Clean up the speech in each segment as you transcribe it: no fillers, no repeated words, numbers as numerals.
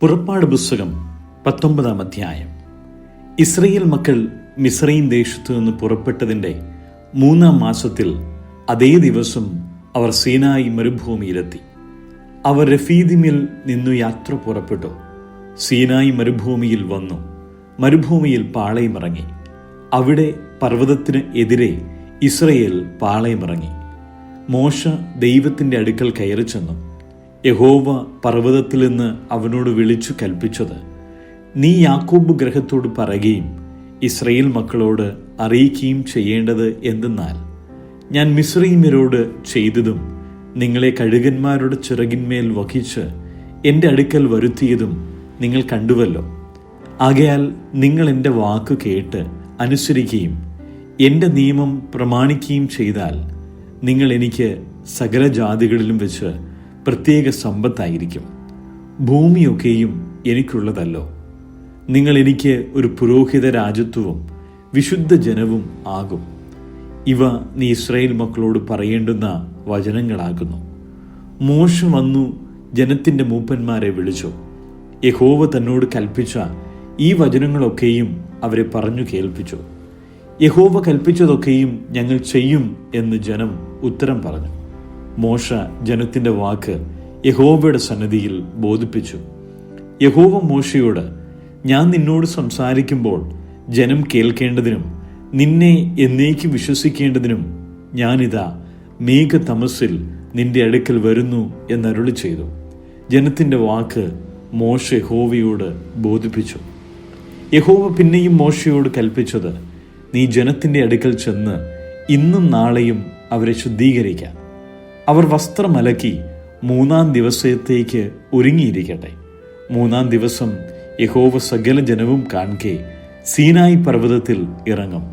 പുറപ്പാട് പുസ്തകം 19 അധ്യായം. ഇസ്രയേൽ മക്കൾ മിസ്രയീം ദേശത്തു നിന്ന് പുറപ്പെട്ടതിൻ്റെ 3-ാം മാസത്തിൽ അതേ ദിവസം അവർ സീനായി മരുഭൂമിയിലെത്തി. അവർ രഫീദിമിൽ നിന്നു യാത്ര പുറപ്പെട്ടു. സീനായി മരുഭൂമിയിൽ വന്നു. മരുഭൂമിയിൽ പാളയമിറങ്ങി. അവിടെ പർവ്വതത്തിന് എതിരെ ഇസ്രയേൽ പാളയമിറങ്ങി. മോശ ദൈവത്തിൻ്റെ അടുക്കൽ കയറി ചെന്നു. യഹോവ പർവ്വതത്തിൽ നിന്ന് അവനോട് വിളിച്ചു കൽപ്പിച്ചത്, നീ യാക്കോബ് ഗൃഹത്തോട് പറയുകയും ഇസ്രയേൽ മക്കളോട് അറിയിക്കുകയും ചെയ്യേണ്ടത് എന്തെന്നാൽ, ഞാൻ മിസ്രയീമ്യരോട് ചെയ്തതും നിങ്ങളെ കഴുകന്മാരുടെ ചിറകിന്മേൽ വഹിച്ച് എൻ്റെ അടുക്കൽ വരുത്തിയതും നിങ്ങൾ കണ്ടുവല്ലോ. ആകയാൽ നിങ്ങൾ എൻ്റെ വാക്ക് കേട്ട് അനുസരിക്കുകയും എൻ്റെ നിയമം പ്രമാണിക്കുകയും ചെയ്താൽ നിങ്ങൾ എനിക്ക് സകല ജാതികളിലും വെച്ച് പ്രത്യേക സമ്പത്തായിരിക്കും. ഭൂമിയൊക്കെയും എനിക്കുള്ളതല്ലോ. നിങ്ങൾ എനിക്ക് ഒരു പുരോഹിത രാജത്വവും വിശുദ്ധ ജനവും ആകും. ഇവ നീ ഇസ്രായേൽ മക്കളോട് പറയേണ്ടുന്ന വചനങ്ങളാകുന്നു. മോശ വന്നു ജനത്തിൻ്റെ മൂപ്പന്മാരെ വിളിച്ചു. യഹോവ തന്നോട് കൽപ്പിച്ച ഈ വചനങ്ങളൊക്കെയും അവരെ പറഞ്ഞു കേൾപ്പിച്ചു. യഹോവ കൽപ്പിച്ചതൊക്കെയും ഞങ്ങൾ ചെയ്യും എന്ന് ജനം ഉത്തരം പറഞ്ഞു. മോശ ജനത്തിൻ്റെ വാക്ക് യഹോവയുടെ സന്നിധിയിൽ ബോധിപ്പിച്ചു. യഹോവ മോശയോട്, ഞാൻ നിന്നോട് സംസാരിക്കുമ്പോൾ ജനം കേൾക്കേണ്ടതിനും നിന്നെ എന്നേക്കും വിശ്വസിക്കേണ്ടതിനും ഞാനിതാ മേഘതമസ്സിൽ നിന്റെ അടുക്കൽ വരുന്നു എന്നരുളി ചെയ്തു. ജനത്തിൻ്റെ വാക്ക് മോശ യഹോവയോട് ബോധിപ്പിച്ചു. യഹോവ പിന്നെയും മോശയോട് കൽപ്പിച്ചത്, നീ ജനത്തിൻ്റെ അടുക്കൽ ചെന്ന് ഇന്നും നാളെയും അവരെ ശുദ്ധീകരിക്കാം. അവർ വസ്ത്രമലക്കി 3-ാം ദിവസത്തേക്ക് ഒരുങ്ങിയിരിക്കട്ടെ. 3-ാം ദിവസം യഹോവ സകല ജനവും കാൺകെ സീനായി പർവ്വതത്തിൽ ഇറങ്ങും.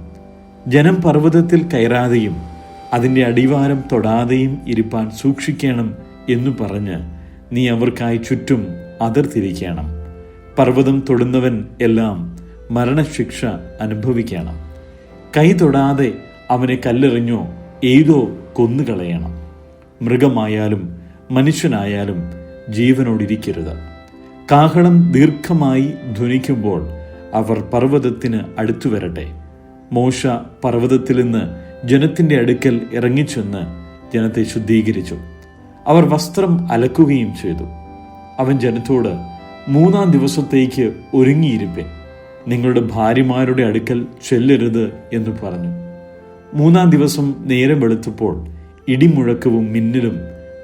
ജനം പർവ്വതത്തിൽ കയറാതെയും അതിൻ്റെ അടിവാരം തൊടാതെയും ഇരിപ്പാൻ സൂക്ഷിക്കണം എന്നു പറഞ്ഞ് നീ അവർക്കായി ചുറ്റും അതിർ തിരിക്കണം. പർവ്വതം തൊടുന്നവൻ എല്ലാം മരണശിക്ഷ അനുഭവിക്കണം. കൈ തൊടാതെ അവനെ കല്ലെറിഞ്ഞോ ഏതോ കൊന്നുകളയണം. മൃഗമായാലും മനുഷ്യനായാലും ജീവനോടിരിക്കരുത്. കാഹളം ദീർഘമായി ധ്വനിക്കുമ്പോൾ അവർ പർവ്വതത്തിന് അടുത്തു വരട്ടെ. മോശ പർവ്വതത്തിൽ നിന്ന് ജനത്തിൻ്റെ അടുക്കൽ ഇറങ്ങിച്ചെന്ന് ജനത്തെ ശുദ്ധീകരിച്ചു. അവർ വസ്ത്രം അലക്കുകയും ചെയ്തു. അവൻ ജനത്തോട്, 3-ാം ദിവസത്തേക്ക് ഒരുങ്ങിയിരിപ്പിൻ. നിങ്ങളുടെ ഭാര്യമാരുടെ അടുക്കൽ ചെല്ലരുത് എന്ന് പറഞ്ഞു. 3-ാം ദിവസം നേരം വെളുത്തപ്പോൾ ഇടിമുഴക്കവും മിന്നലും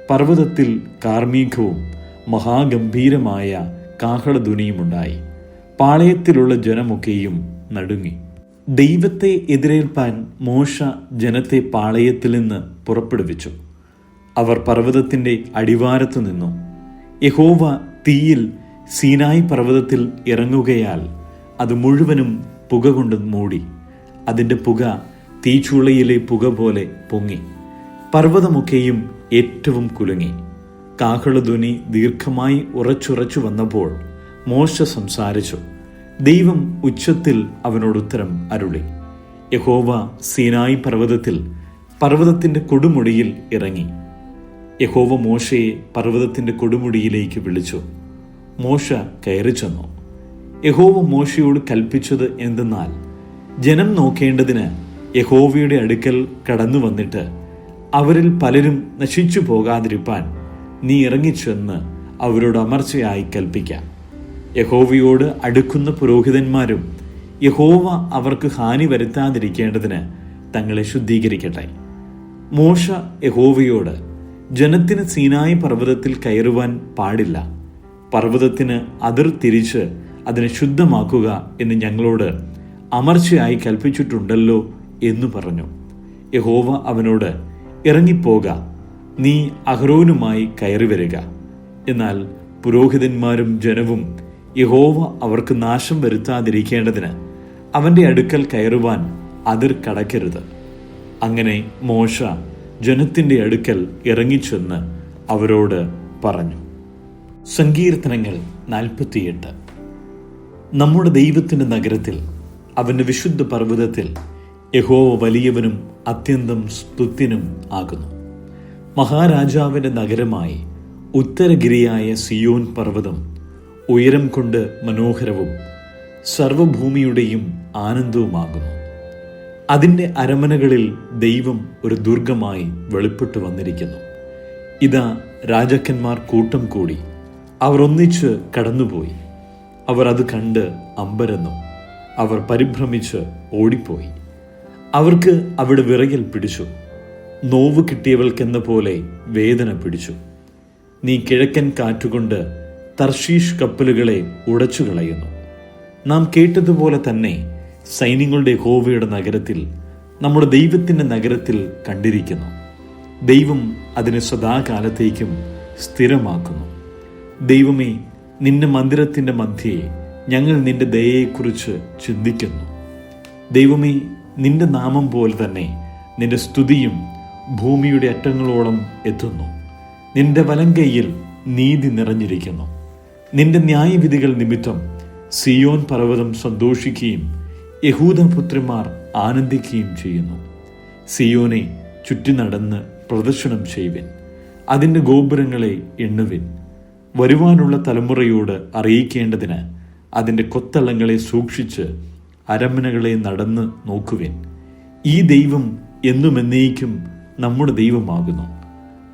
പർവ്വതത്തിൽ കാർമേഘവും മഹാഗംഭീരമായ കാഹളധ്വനിയുമുണ്ടായി. പാളയത്തിലുള്ള ജനമൊക്കെയും നടുങ്ങി. ദൈവത്തെ എതിരേൽപ്പാൻ മോശ ജനത്തെ പാളയത്തിൽ നിന്ന് പുറപ്പെടുവിച്ചു. അവർ പർവ്വതത്തിൻ്റെ അടിവാരത്തു നിന്നു. യഹോവ തീയിൽ സീനായി പർവ്വതത്തിൽ ഇറങ്ങുകയാൽ അത് മുഴുവനും പുക കൊണ്ട് മൂടി. അതിൻ്റെ പുക തീച്ചൂളയിലെ പുക പോലെ പൊങ്ങി. പർവ്വതമൊക്കെയും ഏറ്റവും കുലുങ്ങി. കാഹളധ്വനി ദീർഘമായി ഉറച്ചുറച്ചു വന്നപ്പോൾ മോശ സംസാരിച്ചു. ദൈവം ഉച്ചത്തിൽ അവനോട് ഉത്തരം അരുളി. യഹോവ സീനായി പർവ്വതത്തിൻ്റെ കൊടുമുടിയിൽ ഇറങ്ങി. യഹോവ മോശയെ പർവ്വതത്തിൻ്റെ കൊടുമുടിയിലേക്ക് വിളിച്ചു. മോശ കയറി ചെന്നു. യഹോവ മോശയോട് കൽപ്പിച്ചത് എന്തെന്നാൽ, ജനം നോക്കേണ്ടതിന് യഹോവയുടെ അടുക്കൽ കടന്നു വന്നിട്ട് അവരിൽ പലരും നശിച്ചു പോകാതിരിപ്പാൻ നീ ഇറങ്ങിച്ചെന്ന് അവരോട് അമർച്ചയായി കൽപ്പിക്കാം. യഹോവയോട് അടുക്കുന്ന പുരോഹിതന്മാരും യഹോവ അവർക്ക് ഹാനി വരുത്താതിരിക്കേണ്ടതിന് തങ്ങളെ ശുദ്ധീകരിക്കട്ടെ. മോശ യഹോവയോട്, ജനത്തിന് സീനായി പർവ്വതത്തിൽ കയറുവാൻ പാടില്ല. പർവ്വതത്തിന് അതിർ തിരിച്ച് അതിനെ ശുദ്ധമാക്കുക എന്ന് ഞങ്ങളോട് അമർച്ചയായി കൽപ്പിച്ചിട്ടുണ്ടല്ലോ എന്ന് പറഞ്ഞു. യഹോവ അവനോട്, ഇറങ്ങിപ്പോക, നീ അഹ്റോനുമായി കയറി വരിക. എന്നാൽ പുരോഹിതന്മാരും ജനവും യഹോവ അവർക്ക് നാശം വരുത്താതിരിക്കേണ്ടതിന് അവൻ്റെ അടുക്കൽ കയറുവാൻ അതിർ കടക്കരുത്. അങ്ങനെ മോശ ജനത്തിൻ്റെ അടുക്കൽ ഇറങ്ങിച്ചെന്ന് അവരോട് പറഞ്ഞു. സങ്കീർത്തനങ്ങൾ 48. നമ്മുടെ ദൈവത്തിൻ്റെ നഗരത്തിൽ, അവൻ്റെ വിശുദ്ധ പർവ്വതത്തിൽ യഹോവ വലിയവനും അത്യന്തം സ്തുത്യനും ആകുന്നു. മഹാരാജാവിൻ്റെ നഗരമായി ഉത്തരഗിരിയായ സിയോൻ പർവ്വതം ഉയരം കൊണ്ട് മനോഹരവും സർവഭൂമിയുടെയും ആനന്ദവുമാകുന്നു. അതിൻ്റെ അരമനകളിൽ ദൈവം ഒരു ദുർഗമായി വെളിപ്പെട്ടു വന്നിരിക്കുന്നു. ഇതാ രാജാക്കന്മാർ കൂട്ടം കൂടി, അവർ ഒന്നിച്ച് കടന്നുപോയി. അവർ അത് കണ്ട് അമ്പരന്നു. അവർ പരിഭ്രമിച്ച് ഓടിപ്പോയി. അവർക്ക് അവിടെ വിറയൽ പിടിച്ചു. നോവ് കിട്ടിയവൾക്കെന്ന പോലെ വേദന പിടിച്ചു. നീ കിഴക്കൻ കാറ്റുകൊണ്ട് തർശീഷ് കപ്പലുകളെ ഉടച്ചു കളയുന്നു. നാം കേട്ടതുപോലെ തന്നെ സൈന്യങ്ങളുടെ യഹോവയുടെ നഗരത്തിൽ, നമ്മുടെ ദൈവത്തിൻ്റെ നഗരത്തിൽ കണ്ടിരിക്കുന്നു. ദൈവം അതിനെ സദാകാലത്തേക്കും സ്ഥിരമാക്കുന്നു. ദൈവമേ, നിന്റെ മന്ദിരത്തിൻ്റെ മധ്യേ ഞങ്ങൾ നിന്റെ ദയയെക്കുറിച്ച് ചിന്തിക്കുന്നു. ദൈവമേ, നിന്റെ നാമം പോലെ തന്നെ നിന്റെ സ്തുതിയും ഭൂമിയുടെ അറ്റങ്ങളോളം എത്തുന്നു. നിന്റെ വലങ്കൈയിൽ നീതി നിറഞ്ഞിരിക്കുന്നു. നിന്റെ ന്യായവിധികൾ നിമിത്തം സിയോൻ പർവ്വതം സന്തോഷിക്കുകയും യഹൂദപുത്രിമാർ ആനന്ദിക്കുകയും ചെയ്യുന്നു. സിയോനെ ചുറ്റി നടന്ന് പ്രദർശനം ചെയ്യുവിൻ, അതിൻ്റെ ഗോപുരങ്ങളെ എണ്ണുവിൻ. വരുവാനുള്ള തലമുറയോട് അറിയിക്കേണ്ടതിന് അതിൻ്റെ കൊത്തളങ്ങളെ സൂക്ഷിച്ച് അരമനകളെ നടന്ന് നോക്കുവിൻ. ഈ ദൈവം എന്നും എന്നേക്കും നമ്മുടെ ദൈവമാകുന്നു.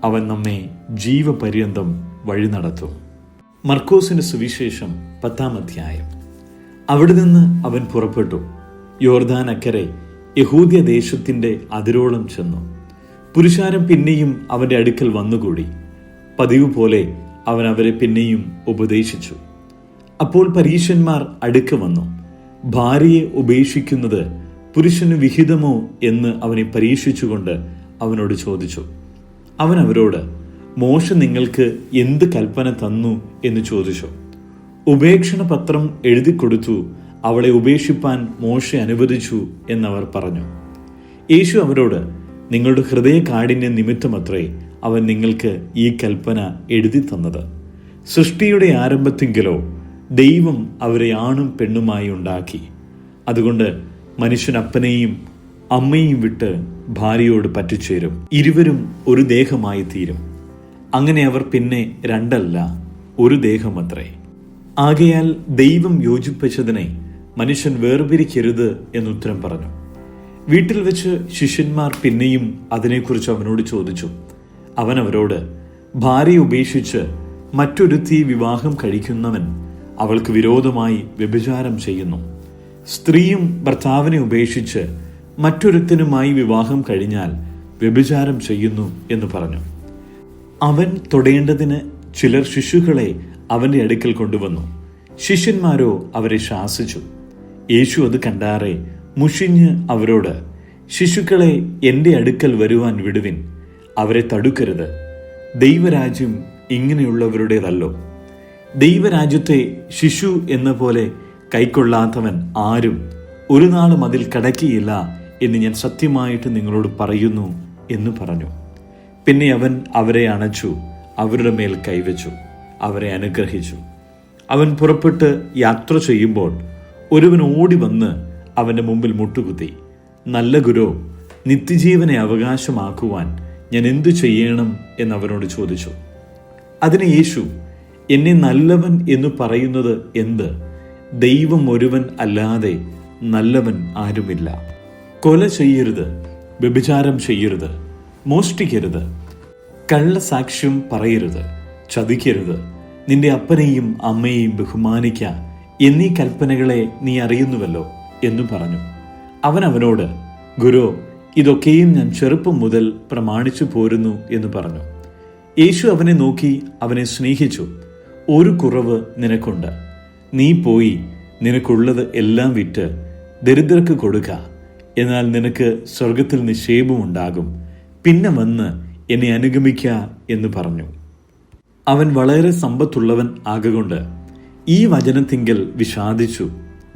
അവൻ നമ്മെ ജീവപര്യന്തം വഴി നടത്തും. മർക്കോസിന്റെ സുവിശേഷം 10-ാം അധ്യായം. അവിടെ നിന്ന് അവൻ പുറപ്പെട്ടു യോർദാൻ അക്കരെ യഹൂദ്യ ദേശത്തിൻ്റെ അതിരോളം ചെന്നു. പുരുഷാരം പിന്നെയും അവൻ്റെ അടുക്കൽ വന്നുകൂടി. പതിവ് പോലെ അവൻ അവരെ പിന്നെയും ഉപദേശിച്ചു. അപ്പോൾ പരീശന്മാർ അടുക്ക വന്നു. ഭാര്യയെ ഉപേക്ഷിക്കുന്നത് പുരുഷന് വിഹിതമോ എന്ന് അവനെ പരീക്ഷിച്ചുകൊണ്ട് അവനോട് ചോദിച്ചു. അവൻ അവരോട്, മോശ നിങ്ങൾക്ക് എന്ത് കൽപ്പന തന്നു എന്ന് ചോദിച്ചു. ഉപേക്ഷണ പത്രം എഴുതിക്കൊടുത്തു, അവളെ ഉപേക്ഷിപ്പാൻ മോശ അനുവദിച്ചു എന്നവർ പറഞ്ഞു. യേശു അവരോട്, നിങ്ങളുടെ ഹൃദയ കാഠിന്യ നിമിത്തമത്രേ അവൻ നിങ്ങൾക്ക് ഈ കൽപ്പന എഴുതി തന്നത്. സൃഷ്ടിയുടെ ആരംഭത്തിങ്കിലോ ദൈവം അവരെ ആണും പെണ്ണുമായി ഉണ്ടാക്കി. അതുകൊണ്ട് മനുഷ്യൻ അപ്പനെയും അമ്മയും വിട്ട് ഭാര്യയോട് പറ്റിച്ചേരും, ഇരുവരും ഒരു ദേഹമായി തീരും. അങ്ങനെ അവർ പിന്നെ രണ്ടല്ല, ഒരു ദേഹമത്രേ. ആകയാൽ ദൈവം യോജിപ്പിച്ചതിനെ മനുഷ്യൻ വേർപിരിക്കരുത് എന്നുത്തരം പറഞ്ഞു. വീട്ടിൽ വെച്ച് ശിഷ്യന്മാർ പിന്നെയും അതിനെക്കുറിച്ച് അവനോട് ചോദിച്ചു. അവൻ അവരോട്, ഭാര്യയെ ഉപേക്ഷിച്ച് മറ്റൊരുത്തി വിവാഹം കഴിക്കുന്നവൻ അവൾക്ക് വിരോധമായി വ്യഭിചാരം ചെയ്യുന്നു. സ്ത്രീയും ഭർത്താവിനെ ഉപേക്ഷിച്ച് മറ്റൊരുത്തനുമായി വിവാഹം കഴിഞ്ഞാൽ വ്യഭിചാരം ചെയ്യുന്നു എന്ന് പറഞ്ഞു. അവൻ തൊടേണ്ടതിന് ചിലർ ശിശുക്കളെ അവന്റെ അടുക്കൽ കൊണ്ടുവന്നു. ശിഷ്യന്മാരോ അവരെ ശാസിച്ചു. യേശു അത് കണ്ടാറെ മുഷിഞ്ഞ് അവരോട്, ശിശുക്കളെ എൻ്റെ അടുക്കൽ വരുവാൻ വിടുവിൻ, അവരെ തടുക്കരുത്. ദൈവരാജ്യം ഇങ്ങനെയുള്ളവരുടേതല്ലോ. ദൈവരാജ്യത്തെ ശിശു എന്ന പോലെ കൈക്കൊള്ളാത്തവൻ ആരും ഒരു നാളും അതിൽ കടക്കിയില്ല എന്ന് ഞാൻ സത്യമായിട്ട് നിങ്ങളോട് പറയുന്നു എന്ന് പറഞ്ഞു. പിന്നെ അവൻ അവരെ അണച്ചു, അവരുടെ മേൽ കൈവച്ചു, അവരെ അനുഗ്രഹിച്ചു. അവൻ പുറപ്പെട്ട് യാത്ര ചെയ്യുമ്പോൾ ഒരുവൻ ഓടി വന്ന് അവൻ്റെ മുമ്പിൽ മുട്ടുകുത്തി, നല്ല ഗുരോ, നിത്യജീവനെ അവകാശമാക്കുവാൻ ഞാൻ എന്തു ചെയ്യണം എന്നവനോട് ചോദിച്ചു. അതിന് യേശു, എന്നെ നല്ലവൻ എന്ന് പറയുന്നത് എന്ത്? ദൈവം ഒരുവൻ അല്ലാതെ നല്ലവൻ ആരുമില്ല. കൊല ചെയ്യരുത്, വ്യഭിചാരം ചെയ്യരുത്, മോഷ്ടിക്കരുത്, കള്ളസാക്ഷ്യം പറയരുത്, ചതിക്കരുത്, നിന്റെ അപ്പനെയും അമ്മയെയും ബഹുമാനിക്ക എന്നീ കൽപ്പനകളെ നീ അറിയുന്നുവല്ലോ എന്നു പറഞ്ഞു. അവൻ അവനോട്, ഗുരു, ഇതൊക്കെയും ഞാൻ ചെറുപ്പം മുതൽ പ്രമാണിച്ചു പോരുന്നു എന്ന് പറഞ്ഞു. യേശു അവനെ നോക്കി അവനെ സ്നേഹിച്ചു. ഒരു കുറവ് നിനക്കുണ്ട്. നീ പോയി നിനക്കുള്ളത് എല്ലാം വിറ്റ് ദരിദ്രർക്ക് കൊടുക്ക, എന്നാൽ നിനക്ക് സ്വർഗത്തിൽ നിക്ഷേപമുണ്ടാകും. പിന്നെ വന്ന് എന്നെ അനുഗമിക്ക എന്ന് പറഞ്ഞു. അവൻ വളരെ സമ്പത്തുള്ളവൻ ആകൊണ്ട് ഈ വചനത്തിങ്കൽ വിഷാദിച്ചു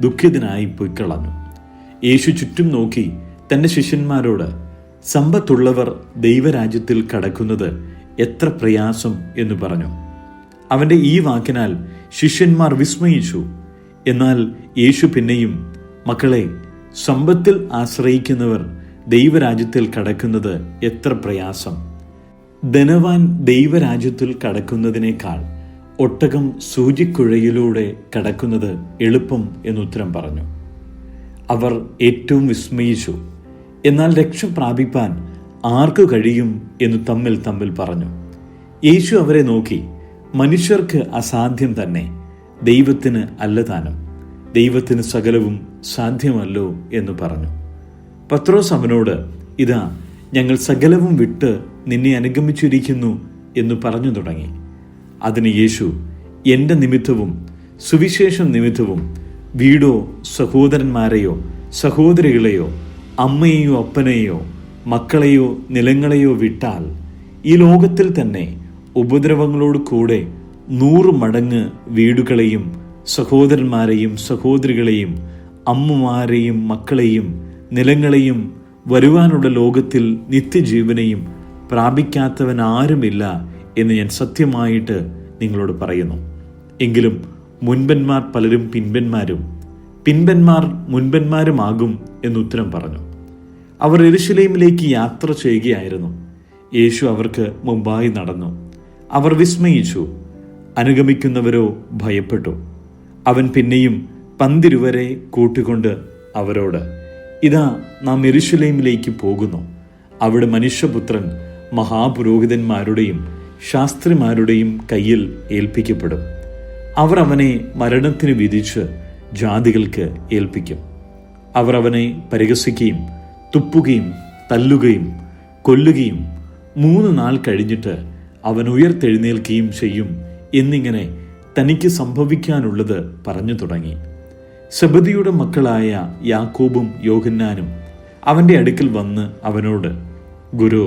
ദുഃഖിതനായി പൊയ്ക്കളഞ്ഞു. യേശു ചുറ്റും നോക്കി തൻ്റെ ശിഷ്യന്മാരോട്, സമ്പത്തുള്ളവർ ദൈവരാജ്യത്തിൽ കടക്കുന്നത് എത്ര പ്രയാസം എന്ന് പറഞ്ഞു. അവൻ്റെ ഈ വാക്കിനാൽ ശിഷ്യന്മാർ വിസ്മയിച്ചു. എന്നാൽ യേശു പിന്നെയും, മക്കളെ, സമ്പത്തിൽ ആശ്രയിക്കുന്നവർ ദൈവരാജ്യത്തിൽ കടക്കുന്നത് എത്ര പ്രയാസം. ധനവാൻ ദൈവരാജ്യത്തിൽ കടക്കുന്നതിനേക്കാൾ ഒട്ടകം സൂചിക്കുഴയിലൂടെ കടക്കുന്നത് എളുപ്പം എന്നുത്തരം പറഞ്ഞു. അവർ ഏറ്റവും വിസ്മയിച്ചു. എന്നാൽ രക്ഷ പ്രാപിപ്പാൻ ആർക്കു കഴിയും എന്ന് തമ്മിൽ പറഞ്ഞു. യേശു അവരെ നോക്കി, മനുഷ്യർക്ക് അസാധ്യം തന്നെ, ദൈവത്തിന് അല്ലതാനും. ദൈവത്തിന് സകലവും സാധ്യമല്ലോ എന്ന് പറഞ്ഞു. പത്രോസ് അവനോട്, ഇതാ ഞങ്ങൾ സകലവും വിട്ട് നിന്നെ അനുഗമിച്ചിരിക്കുന്നു എന്ന് പറഞ്ഞു തുടങ്ങി. അതിന് യേശു, എൻ്റെ നിമിത്തവും സുവിശേഷം നിമിത്തവും വീടോ സഹോദരന്മാരെയോ സഹോദരികളെയോ അമ്മയെയോ അപ്പനെയോ മക്കളെയോ നിലങ്ങളെയോ വിട്ടാൽ ഈ ലോകത്തിൽ തന്നെ ഉപദ്രവങ്ങളോട് കൂടെ 100 മടങ്ങ് വീടുകളെയും സഹോദരന്മാരെയും സഹോദരികളെയും അമ്മമാരെയും മക്കളെയും നിലങ്ങളെയും വരുവാനുള്ള ലോകത്തിൽ നിത്യജീവനെയും പ്രാപിക്കാത്തവൻ ആരുമില്ല എന്ന് ഞാൻ സത്യമായിട്ട് നിങ്ങളോട് പറയുന്നു. എങ്കിലും മുൻപന്മാർ പലരും പിൻപന്മാരും പിൻപന്മാർ മുൻപന്മാരുമാകും എന്നുത്തരം പറഞ്ഞു. അവർ യെരൂശലേമിലേക്ക് യാത്ര ചെയ്യുകയായിരുന്നു. യേശു അവർക്ക് മുമ്പായി നടന്നു. അവർ വിസ്മയിച്ചു, അനുഗമിക്കുന്നവരോ ഭയപ്പെട്ടു. അവൻ പിന്നെയും 12 കൂട്ടിക്കൊണ്ട് അവരോട്, ഇതാ നാം യെരൂശലേമിലേക്ക് പോകുന്നു. അവിടെ മനുഷ്യപുത്രൻ മഹാപുരോഹിതന്മാരുടെയും ശാസ്ത്രിമാരുടെയും കയ്യിൽ ഏൽപ്പിക്കപ്പെടും. അവർ അവനെ മരണത്തിന് വിധിച്ച് ജാതികൾക്ക് ഏൽപ്പിക്കും. അവർ അവനെ പരിഹസിക്കുകയും തുപ്പുകയും തല്ലുകയും കൊല്ലുകയും 3 നാൾ കഴിഞ്ഞിട്ട് അവൻ ഉയർത്തെഴുന്നേൽക്കുകയും ചെയ്യും എന്നിങ്ങനെ തനിക്ക് സംഭവിക്കാനുള്ളത് പറഞ്ഞു തുടങ്ങി. സെബദിയുടെ മക്കളായ യാക്കോബും യോഹന്നാനും അവൻ്റെ അടുക്കൽ വന്ന് അവനോട്, ഗുരു,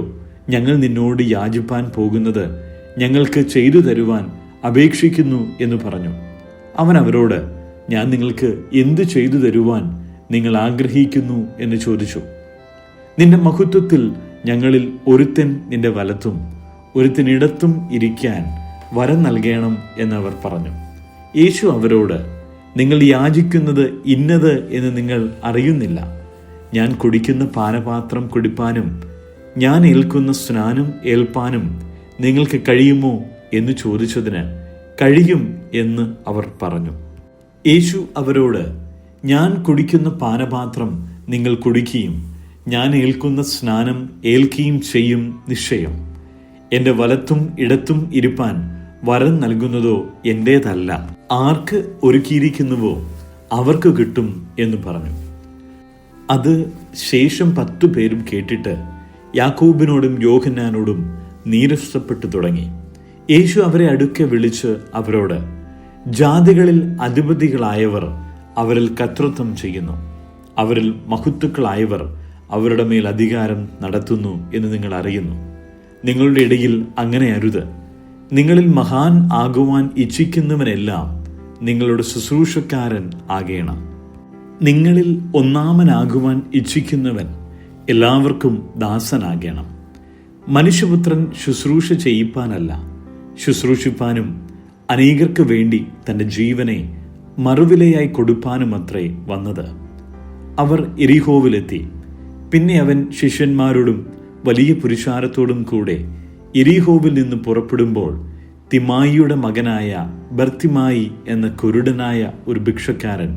ഞങ്ങൾ നിന്നോട് യാചിപ്പാൻ പോകുന്നത് ഞങ്ങൾക്ക് ചെയ്തു തരുവാൻ അപേക്ഷിക്കുന്നു എന്ന് പറഞ്ഞു. അവൻ അവരോട്, ഞാൻ നിങ്ങൾക്ക് എന്തു ചെയ്തു തരുവാൻ നിങ്ങൾ ആഗ്രഹിക്കുന്നു എന്ന് ചോദിച്ചു. നിന്റെ മഹത്വത്തിൽ ഞങ്ങളിൽ ഒരുത്തൻ നിന്റെ വലത്തും ഒരുത്തൻ ഇടത്തും ഇരിക്കാൻ വരം നൽകണം എന്നവർ പറഞ്ഞു. യേശു അവരോട്, നിങ്ങൾ യാചിക്കുന്നത് ഇന്നത് എന്ന് നിങ്ങൾ അറിയുന്നില്ല. ഞാൻ കുടിക്കുന്ന പാനപാത്രം കുടിപ്പാനും ഞാൻ ഏൽക്കുന്ന സ്നാനം ഏൽപ്പാനും നിങ്ങൾക്ക് കഴിയുമോ എന്ന് ചോദിച്ചതിന് കഴിയും എന്ന് അവർ പറഞ്ഞു. യേശു അവരോട്, ഞാൻ കുടിക്കുന്ന പാനപാത്രം നിങ്ങൾ കുടിക്കുകയും ഞാൻ ഏൽക്കുന്ന സ്നാനം ഏൽക്കുകയും ചെയ്യും നിശ്ചയം. എൻ്റെ വലത്തും ഇടത്തും ഇരുപ്പാൻ വരം നൽകുന്നതോ എൻ്റേതല്ല, ആർക്ക് ഒരുക്കിയിരിക്കുന്നുവോ അവർക്ക് കിട്ടും എന്ന് പറഞ്ഞു. അത് ശേഷം 10 പേരും കേട്ടിട്ട് യാക്കോബിനോടും യോഹന്നാനോടും നീരസപ്പെട്ടു തുടങ്ങി. യേശു അവരെ അടുക്കെ വിളിച്ച് അവരോട്, ജാതികളിൽ അധിപതികളായവർ അവരിൽ കർത്തൃത്വം ചെയ്യുന്നു, അവരിൽ മഹത്തുക്കളായവർ അവരുടെ മേൽ അധികാരം നടത്തുന്നു എന്ന് നിങ്ങൾ അറിയുന്നു. നിങ്ങളുടെ ഇടയിൽ അങ്ങനെ അരുത്. നിങ്ങളിൽ മഹാൻ ആകുവാൻ ഇച്ഛിക്കുന്നവനെല്ലാം നിങ്ങളുടെ ശുശ്രൂഷക്കാരൻ ആകേണം. നിങ്ങളിൽ ഒന്നാമനാകുവാൻ ഇച്ഛിക്കുന്നവൻ എല്ലാവർക്കും ദാസനാകണം. മനുഷ്യപുത്രൻ ശുശ്രൂഷ ചെയ്യിപ്പാനല്ല, ശുശ്രൂഷിപ്പാനും അനേകർക്ക് വേണ്ടി തൻ്റെ ജീവനെ മറുവിലയായി കൊടുപ്പാനുമത്രേ വന്നത്. അവർ യെരിഹോവിലെത്തി. പിന്നെ അവൻ ശിഷ്യന്മാരോടും വലിയ പുരുഷാരത്തോടും കൂടെ യെരിഹോവിൽ നിന്ന് പുറപ്പെടുമ്പോൾ തിമായിയുടെ മകനായ ബർത്തിമായി എന്ന കുരുടനായ ഒരു ഭിക്ഷക്കാരൻ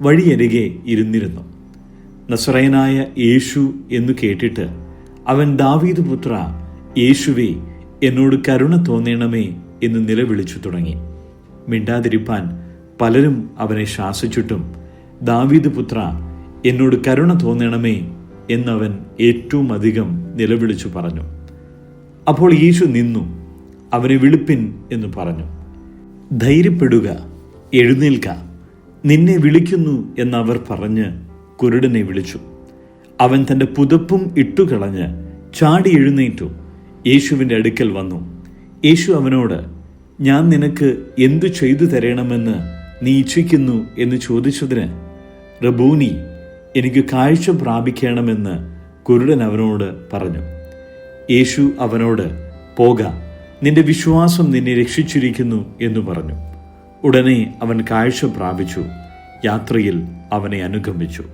വഴിയരികെ ഇരുന്നിരുന്നു. നസറയനായ യേശു എന്നു കേട്ടിട്ട് അവൻ, ദാവീദ് പുത്ര യേശുവേ, എന്നോട് കരുണ തോന്നണമേ എന്ന് നിലവിളിച്ചു തുടങ്ങി. മിണ്ടാതിരിപ്പാൻ പലരും അവനെ ശാസിച്ചിട്ടും, ദാവീദ് പുത്ര എന്നോട് കരുണ തോന്നണമേ എന്നവൻ ഏറ്റവും അധികം നിലവിളിച്ചു പറഞ്ഞു. അപ്പോൾ യേശു നിന്നു, അവനെ വിളിപ്പിൻ എന്ന് പറഞ്ഞു. ധൈര്യപ്പെടുക, എഴുന്നേൽക്ക, നിന്നെ വിളിക്കുന്നു എന്നവർ പറഞ്ഞ് കുരുടനെ വിളിച്ചു. അവൻ തൻ്റെ പുതപ്പും ഇട്ടുകളഞ്ഞ് ചാടി എഴുന്നേറ്റു യേശുവിൻ്റെ അടുക്കൽ വന്നു. യേശു അവനോട്, ഞാൻ നിനക്ക് എന്തു ചെയ്തു തരണമെന്ന് നീ ഇച്ഛിക്കുന്നു എന്ന് ചോദിച്ചതിന്, റബൂനി, എനിക്ക് കാഴ്ച പ്രാപിക്കണമെന്ന് കുരുടൻ അവനോട് പറഞ്ഞു. യേശു അവനോട്, പോക, നിന്റെ വിശ്വാസം നിന്നെ രക്ഷിച്ചിരിക്കുന്നു എന്ന് പറഞ്ഞു. ഉടനെ അവൻ കാഴ്ച പ്രാപിച്ചു. യാത്രയിൽ അവനെ അനുഗമിച്ചു.